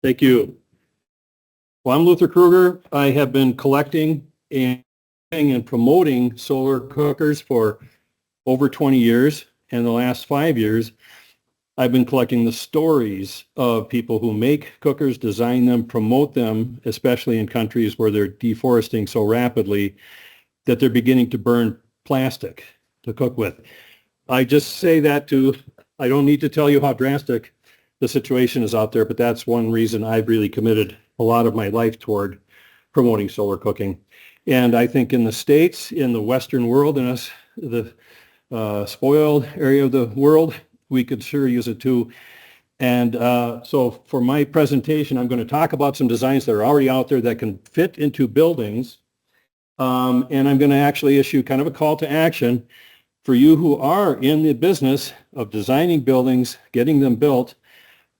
Thank you. Well, I'm Luther Krueger. I have been collecting and promoting solar cookers for over 20 years. And the last 5 years, I've been collecting the stories of people who make cookers, design them, promote them, especially in countries where they're deforesting so rapidly that they're beginning to burn plastic to cook with. I just say that I don't need to tell you how drastic the situation is out there, but that's one reason I've really committed a lot of my life toward promoting solar cooking. And I think in the States, in the Western world, in the spoiled area of the world, we could sure use it too. And so for my presentation, I'm going to talk about some designs that are already out there that can fit into buildings. And I'm going to actually issue kind of a call to action for you who are in the business of designing buildings, getting them built.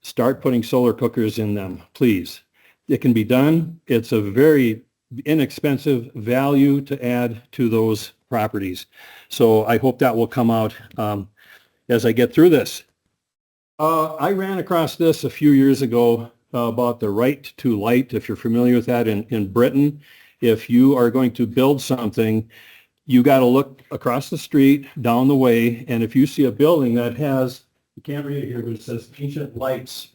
Start putting solar cookers in them, please. It can be done. It's a very inexpensive value to add to those properties. So I hope that will come out as I get through this. I ran across this a few years ago about the right to light, if you're familiar with that in Britain. If you are going to build something, you got to look across the street, down the way, and if you see a building that has, you can't read it here, but it says ancient lights.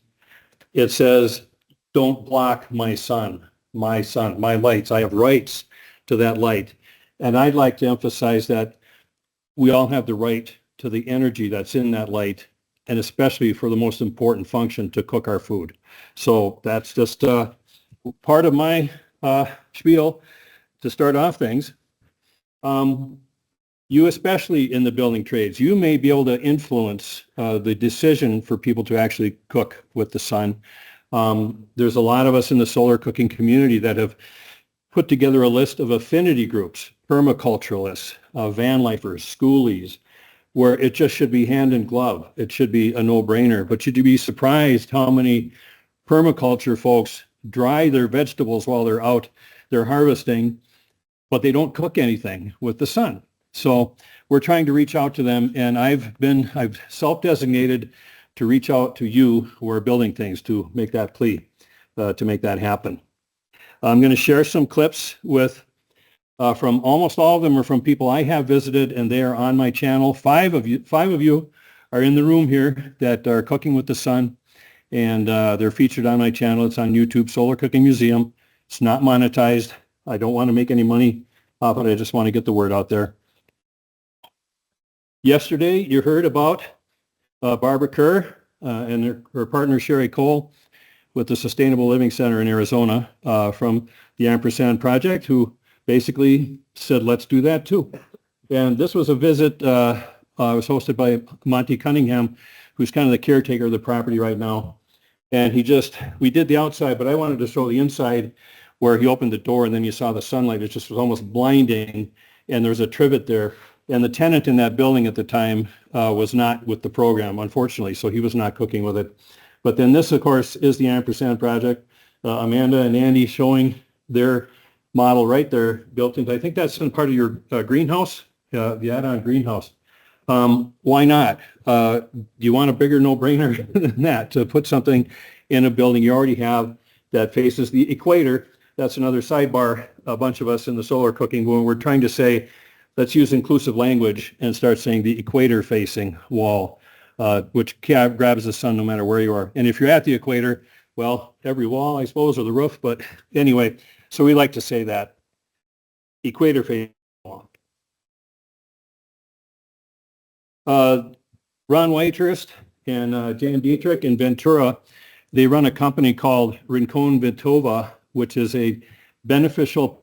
It says, don't block my sun, my lights. I have rights to that light. And I'd like to emphasize that we all have the right to the energy that's in that light, and especially for the most important function, to cook our food. So that's just part of my spiel to start off things. You, especially in the building trades, you may be able to influence the decision for people to actually cook with the sun. There's a lot of us in the solar cooking community that have put together a list of affinity groups, permaculturalists, van lifers, schoolies, where it just should be hand in glove. It should be a no-brainer. But you'd be surprised how many permaculture folks dry their vegetables while they're harvesting, but they don't cook anything with the sun. So we're trying to reach out to them, and I've self-designated to reach out to you who are building things to make that plea, to make that happen. I'm going to share some clips with from almost all of them are from people I have visited, and they are on my channel. Five of you are in the room here that are cooking with the sun, and they're featured on my channel. It's on YouTube, Solar Cooking Museum. It's not monetized. I don't want to make any money off it. I just want to get the word out there. Yesterday, you heard about Barbara Kerr and her partner Sherry Cole with the Sustainable Living Center in Arizona from the Ampersand Project, who basically said, let's do that too. And this was a visit, was hosted by Monty Cunningham, who's kind of the caretaker of the property right now. And we did the outside, but I wanted to show the inside where he opened the door and then you saw the sunlight. It just was almost blinding. And there's a trivet there. And the tenant in that building at the time was not with the program, unfortunately, so he was not cooking with it. But then this, of course, is the Ampersand Project. Amanda and Andy showing their model right there, built into, I think that's in part of your greenhouse, the add-on greenhouse. Why not? Do you want a bigger no-brainer than that, to put something in a building you already have that faces the equator? That's another sidebar, a bunch of us in the solar cooking, when we're trying to say, let's use inclusive language and start saying the equator-facing wall, which grabs the sun no matter where you are. And if you're at the equator, well, every wall, I suppose, or the roof. But anyway, so we like to say that. Equator-facing wall. Ron Whitehurst and Jan Dietrich in Ventura, they run a company called Rincon Ventova, which is a beneficial.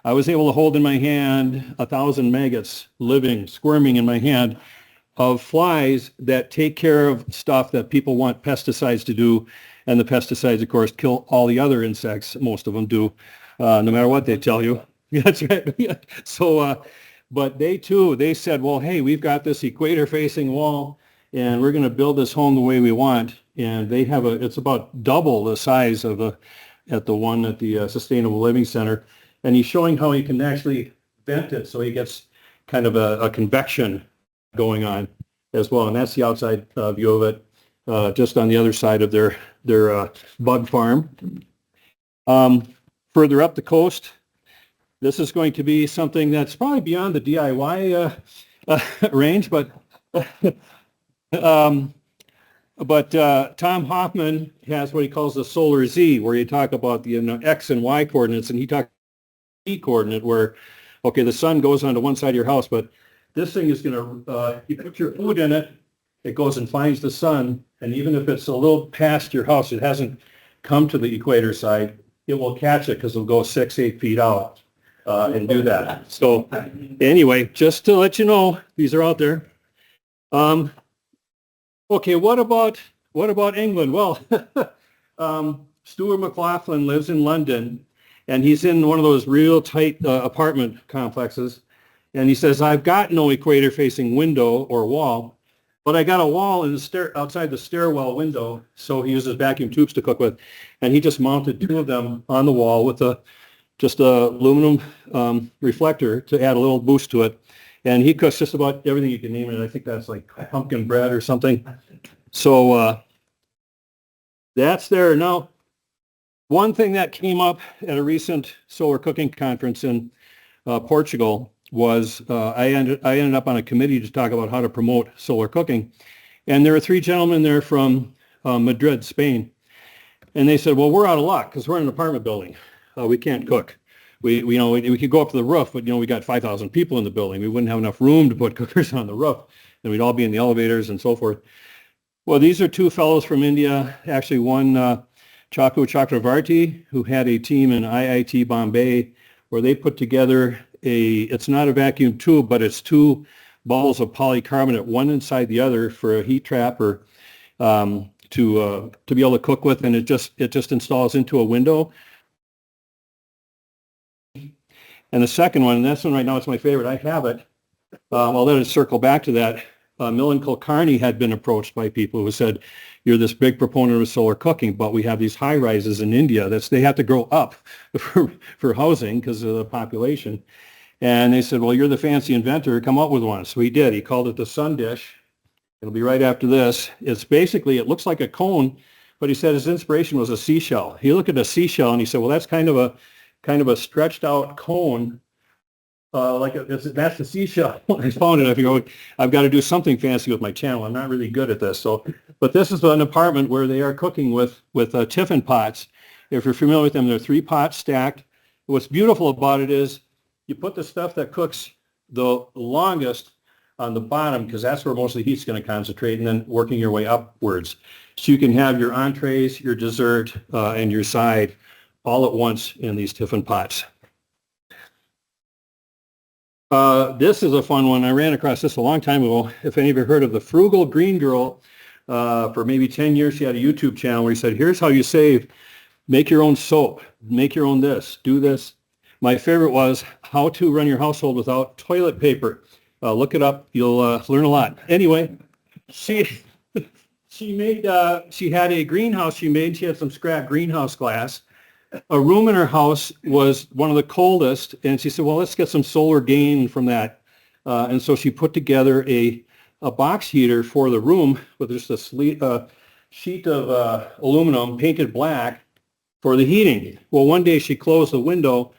I was able to hold in my hand 1,000 maggots living, squirming in my hand, of flies that take care of stuff that people want pesticides to do. And the pesticides, of course, kill all the other insects. Most of them do, no matter what they tell you. That's right. So, but they said, well, hey, we've got this equator-facing wall, and we're going to build this home the way we want. And they have it's about double the size of the one at the Sustainable Living Center. And he's showing how he can actually vent it so he gets kind of a convection going on as well. And that's the outside view of it. just on the other side of their bug farm. Further up the coast, this is going to be something that's probably beyond the DIY range, but Tom Hoffman has what he calls the solar Z, where you talk about the X and Y coordinates, and he talks Z coordinate where, okay, the sun goes onto one side of your house, but this thing is going to, you put your food in it, it goes and finds the sun, and even if it's a little past your house, it hasn't come to the equator side, it will catch it because it'll go 6-8 feet out and do that. So anyway, just to let you know, these are out there. Okay, what about England? Well, Stuart McLaughlin lives in London, and he's in one of those real tight apartment complexes. And he says, I've got no equator-facing window or wall, but I got a wall in the outside the stairwell window. So he uses vacuum tubes to cook with, and he just mounted 2 of them on the wall with just a aluminum reflector to add a little boost to it. And he cooks just about everything you can name it. I think that's like pumpkin bread or something. So that's there. Now, one thing that came up at a recent solar cooking conference in Portugal was I ended up on a committee to talk about how to promote solar cooking. And there were 3 gentlemen there from Madrid, Spain. And they said, well, we're out of luck because we're in an apartment building. We can't cook. We could go up to the roof, but, we got 5,000 people in the building. We wouldn't have enough room to put cookers on the roof. And we'd all be in the elevators and so forth. Well, these are 2 fellows from India. Actually, one, Chaku Chakravarti, who had a team in IIT Bombay where they put together it's not a vacuum tube, but it's 2 balls of polycarbonate, one inside the other for a heat trap or to be able to cook with. And it just installs into a window. And the second one, and this one right now is my favorite, I have it. I'll let it circle back to that. Milan Kulkarni had been approached by people who said, you're this big proponent of solar cooking, but we have these high rises in India they have to grow up for housing because of the population. And they said, well, you're the fancy inventor, come up with one. So he did. He called it the sun dish. It'll be right after this. It's basically, it looks like a cone, but he said his inspiration was a seashell. He looked at a seashell and he said, well, that's kind of a stretched out cone. That's the seashell. I found it. I figured, I've got to do something fancy with my channel. I'm not really good at this. So, but this is an apartment where they are cooking with tiffin pots. If you're familiar with them, they're 3 pots stacked. What's beautiful about it is you put the stuff that cooks the longest on the bottom because that's where most of the heat's going to concentrate, and then working your way upwards. So you can have your entrees, your dessert, and your side all at once in these tiffin pots. This is a fun one. I ran across this a long time ago. If any of you heard of the Frugal Green Girl, for maybe 10 years she had a YouTube channel where she said, here's how you save. Make your own soap. Make your own this. Do this. My favorite was how to run your household without toilet paper. Look it up. You'll learn a lot. Anyway, she had a greenhouse she made. She had some scrap greenhouse glass. A room in her house was one of the coldest, and she said, well, let's get some solar gain from that. And so she put together a box heater for the room with just a sheet of aluminum painted black for the heating. Well, one day she closed the window,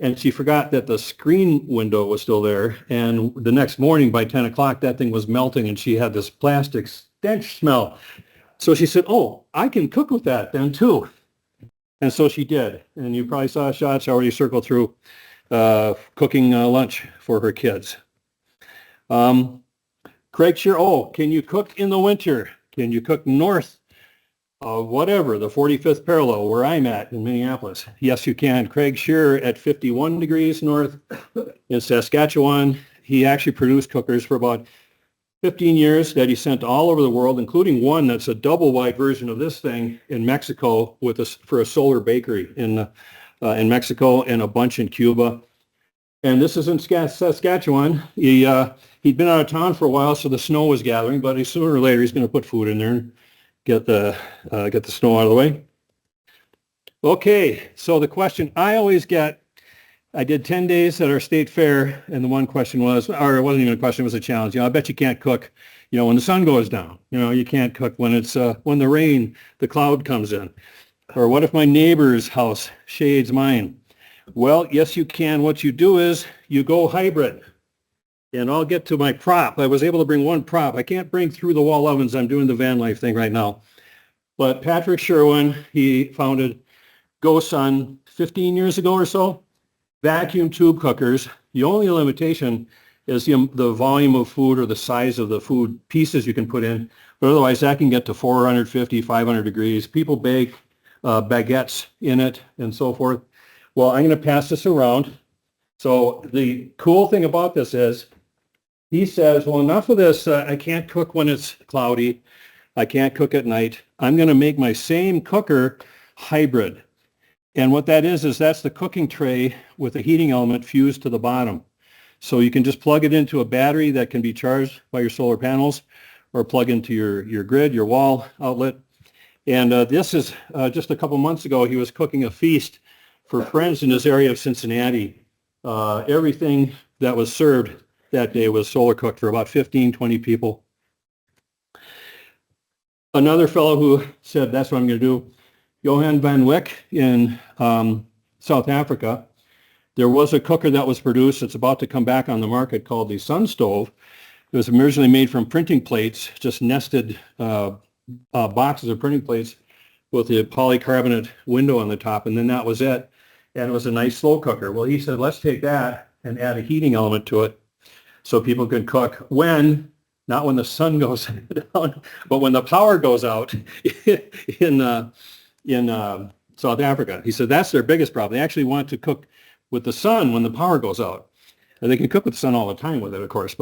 and she forgot that the screen window was still there. And the next morning by 10 o'clock, that thing was melting, and she had this plastic stench smell. So she said, oh, I can cook with that then too. And so she did. And you probably saw shots already circled through cooking lunch for her kids. Craig Shear, can you cook in the winter? Can you cook north of whatever, the 45th parallel where I'm at in Minneapolis? Yes, you can. Craig Shear at 51 degrees north in Saskatchewan. He actually produced cookers for about 15 years that he sent all over the world, including one that's a double wide version of this thing in Mexico for a solar bakery in Mexico, and a bunch in Cuba. And this is in Saskatchewan. He'd been out of town for a while, so the snow was gathering, but sooner or later he's going to put food in there and get the snow out of the way. Okay, so the question I always get, I did 10 days at our state fair, and the one question was, or it wasn't even a question, it was a challenge. I bet you can't cook when the sun goes down, you can't cook when it's when the cloud comes in. Or what if my neighbor's house shades mine? Well, yes, you can. What you do is you go hybrid. And I'll get to my prop. I was able to bring one prop. I can't bring through the wall ovens. I'm doing the van life thing right now. But Patrick Sherwin, he founded GoSun 15 years ago or so. Vacuum tube cookers. The only limitation is the volume of food or the size of the food pieces you can put in. But otherwise, that can get to 450, 500 degrees. People bake baguettes in it and so forth. Well, I'm going to pass this around. So the cool thing about this is he says, well, enough of this. I can't cook when it's cloudy. I can't cook at night. I'm going to make my same cooker hybrid. And what that is that's the cooking tray with a heating element fused to the bottom. So you can just plug it into a battery that can be charged by your solar panels or plug into your grid, your wall outlet. And this is just a couple months ago, he was cooking a feast for friends in his area of Cincinnati. Everything that was served that day was solar cooked for about 15, 20 people. Another fellow who said, that's what I'm going to do, Johan van Wyk in South Africa. There was a cooker that was produced. It's about to come back on the market called the Sun Stove. It was originally made from printing plates, just nested boxes of printing plates with a polycarbonate window on the top, and then that was it. And it was a nice slow cooker. Well, he said, let's take that and add a heating element to it so people can cook not when the sun goes down, but when the power goes out in South Africa. He said that's their biggest problem. They actually want to cook with the sun when the power goes out. And they can cook with the sun all the time with it, of course.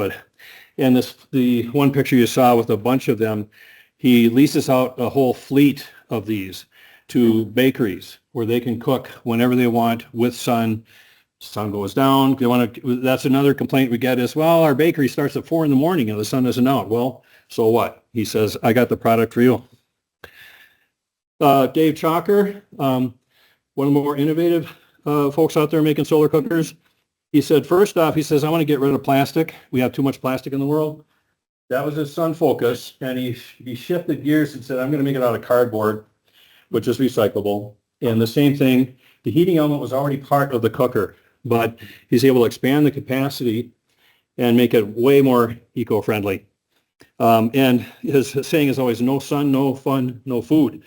And the one picture you saw with a bunch of them, he leases out a whole fleet of these to bakeries where they can cook whenever they want with sun. Sun goes down. That's another complaint we get is, well, our bakery starts at 4 a.m. and the sun isn't out. Well, so what? He says, I got the product for you. Dave Chalker, one of the more innovative folks out there making solar cookers. He said, first off, he says, I want to get rid of plastic. We have too much plastic in the world. That was his sun focus. And he shifted gears and said, I'm going to make it out of cardboard, which is recyclable. And the same thing, the heating element was already part of the cooker, but he's able to expand the capacity and make it way more eco-friendly. And his saying is always, no sun, no fun, no food.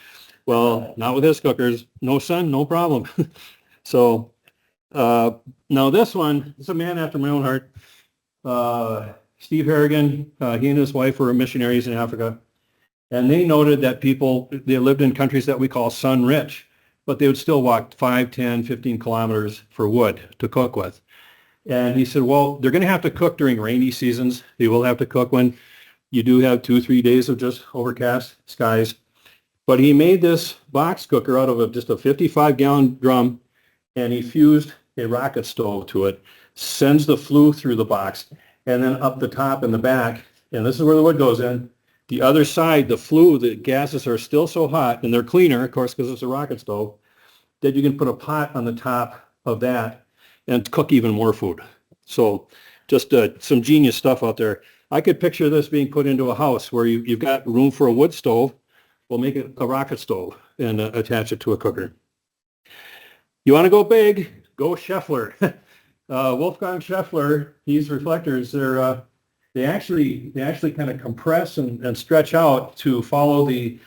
Well, not with his cookers. No sun, no problem. So now this one, it's a man after my own heart. Steve Harrigan, he and his wife were missionaries in Africa. And they noted that they lived in countries that we call sun-rich, but they would still walk 5, 10, 15 kilometers for wood to cook with. And he said, well, they're going to have to cook during rainy seasons. They will have to cook when you do have 2-3 days of just overcast skies. But he made this box cooker out of just a 55-gallon drum, and he fused a rocket stove to it, sends the flue through the box, and then up the top and the back, and this is where the wood goes in. The other side, the flue, the gases are still so hot, and they're cleaner, of course, because it's a rocket stove, that you can put a pot on the top of that and cook even more food. So just some genius stuff out there. I could picture this being put into a house where you've got room for a wood stove. We'll make it a rocket stove and attach it to a cooker. You want to go big? Go Scheffler. Wolfgang Scheffler, these reflectors, they actually kind of compress and stretch out to follow the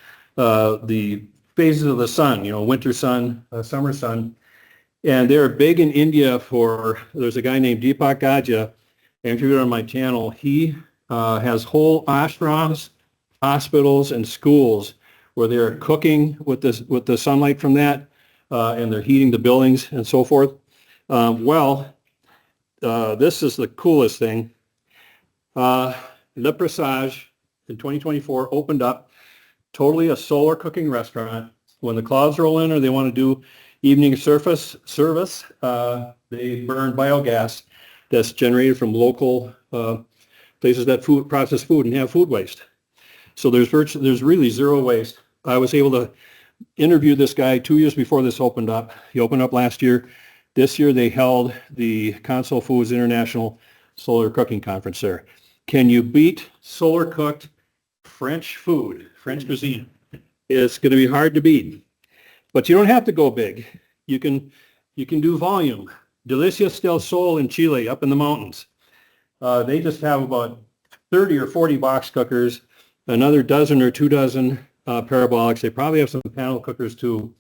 phases of the sun, winter sun, summer sun. And they're big in India there's a guy named Deepak Gadja, I interviewed on my channel. He has whole ashrams, hospitals, and schools where they're cooking with the sunlight from that, and they're heating the buildings and so forth. This is the coolest thing. Le Presage in 2024 opened up totally a solar cooking restaurant. When the clouds roll in or they want to do evening service, they burn biogas that's generated from local places that process food and have food waste. So there's really zero waste. I was able to interview this guy 2 years before this opened up. He opened up last year. This year they held the Consol Foods International Solar Cooking Conference there. can you beat solar cooked French food, French cuisine? It's going to be hard to beat, but you don't have to go big. You can do volume. Delicias del Sol in Chile, up in the mountains. They just have about 30 or 40 box cookers, another dozen or 2 dozen parabolics. They probably have some panel cookers too.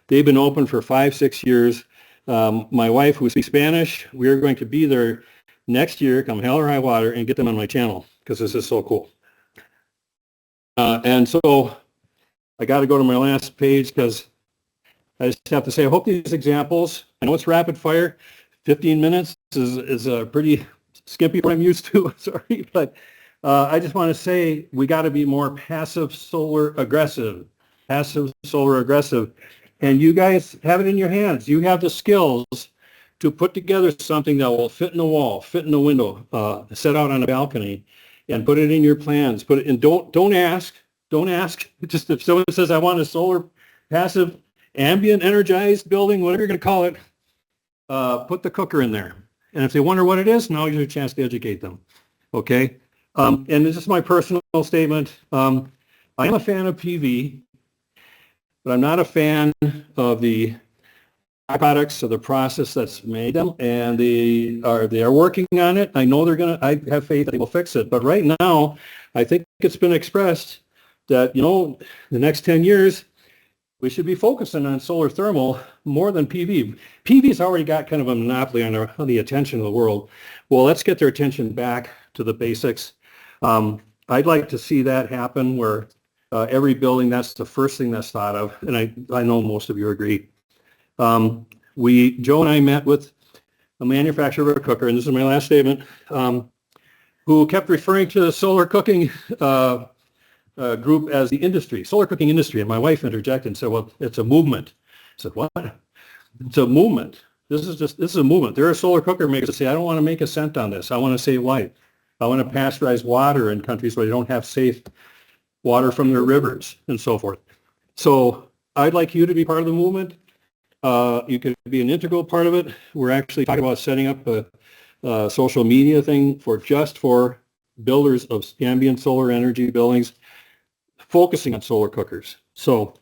They've been open for 5-6 years. My wife, who speaks Spanish, we're going to be there next year, come hell or high water, and get them on my channel because this is so cool. And so I got to go to my last page because I just have to say, I hope these examples, I know it's rapid fire, 15 minutes is pretty skimpy what I'm used to, sorry, but I just want to say we got to be more passive solar aggressive, and you guys have it in your hands. You have the skills to put together something that will fit in the wall, fit in the window, set out on a balcony, and put it in your plans. Put it in. Don't ask. Just if someone says I want a solar passive ambient energized building, whatever you're going to call it, put the cooker in there. And if they wonder what it is, now is your chance to educate them. Okay. And this is my personal statement. I am a fan of PV, but I'm not a fan of the products or the process that's made them. And they are working on it. I know I have faith that they will fix it. But right now, I think it's been expressed that, the next 10 years, we should be focusing on solar thermal more than PV. PV's already got kind of a monopoly on the attention of the world. Well, let's get their attention back to the basics. I'd like to see that happen where every building, that's the first thing that's thought of. And I know most of you agree. Joe and I met with a manufacturer of a cooker, and this is my last statement, who kept referring to the solar cooking group as the industry, solar cooking industry. And my wife interjected and said, well, it's a movement. I said, what? It's a movement. This is a movement. There are solar cooker makers that say, I don't want to make a cent on this. I want to save life. I want to pasteurize water in countries where they don't have safe water from their rivers and so forth. So I'd like you to be part of the movement. You could be an integral part of it. We're actually talking about setting up a social media thing for builders of ambient solar energy buildings, focusing on solar cookers. So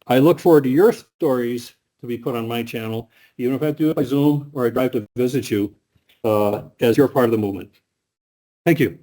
I look forward to your stories to be put on my channel, even if I do it by Zoom or I drive to visit you, as you're part of the movement. Thank you.